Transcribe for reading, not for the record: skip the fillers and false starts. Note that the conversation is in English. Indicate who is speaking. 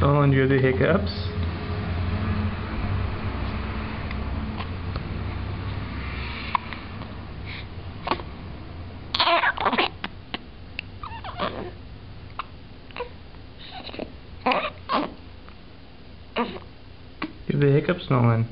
Speaker 1: Nolan, you have the hiccups? You have the hiccups, Nolan.